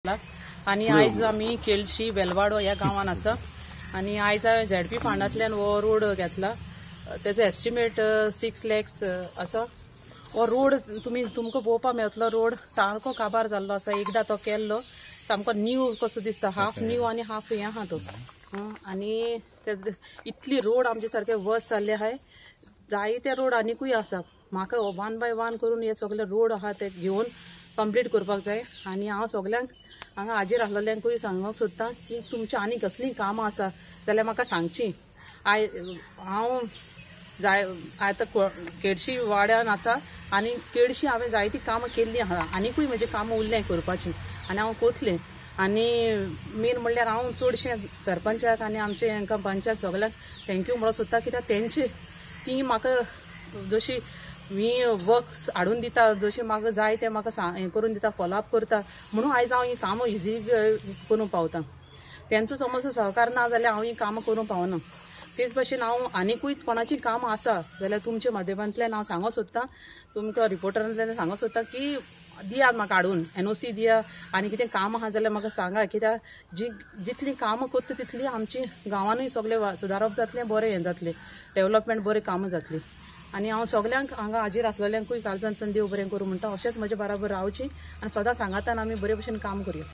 आणि आयज आम्ही केळशी बेलवाडो ह्या गांवांत आसा आणि आयज झेडपी फंडांतल्यान हो रोड घेतला। त्याचो एस्टिमेट 6 lakhs आसा। हो रोड तुमकां पळोवपाक मेळटलो। रोड सारको काबार जाल्लो आसा। एकदा तो केल्लो सामको न्यू कसो दिसता, हाफ न्यू आनी हाफ हे आहा तो। आनी इतली रोड आमचे सारखे वर्स जाल्ले आहाय। जायते रोड आनीकूय आसा। म्हाका 1 by 1 करून हे सगळे रोड आहा ते घेवन कंप्लीट करपाक जाय। आनी हांव सगळ्यांक हांगा हाजीर आसलेल्यांकूय सांगूंक सोदता की तुमची आनी कसलीय कामां आसा जाल्यार म्हाका सांगची। हांव आतां केळशी वाड्यान आसा आनी केळशी हांवें जायती कामां केल्लीं आहा। आनीकूय म्हजी कामां उरल्यां करपाची आनी हांव कोतलें। आनी मेन म्हणल्यार हांव चडशें सरपंचाक आनी आमचे हांकां पंचाक सगळ्यांक थँक्यू म्हणूंक सोदता, कित्याक ती म्हाका जशी मी वर्क्स हाडून दिता, जशें म्हाका जाय तें म्हाका हें करून दिता, फॉलोअप करता, म्हणून आयज हांव ही कामां इजी करून पावता। तेंचो समज सहकार ना जाल्यार हांव ही कामां करूंक पावना। तेच भशेन हांव आनीकूय कोणाची कामां आसा जाल्यार तुमच्या माध्यमांतल्यान हांव सांगूंक सोदता, तुमकां रिपोर्टरांतल्यान सांगूंक सोदता की दियात म्हाका हाडून NOC दिया। आनी कितें काम आहा जाल्यार म्हाका सांगा, कित्याक जितली कामां करता तितली आमची गांवांनूय सगळें सुदारप जातलें, बरें हें जातलें, डेव्हलपमेंट बरें कामां जातलीं। आनी हांव सगळ्यांक हांगा हाजीर आसलेल्यांकूय काळजांतल्यान देव बरें करूं म्हणटा। अशेंच म्हजे बराबर रावची आनी सदां सांगातान आमी बरे भशेन काम करूया।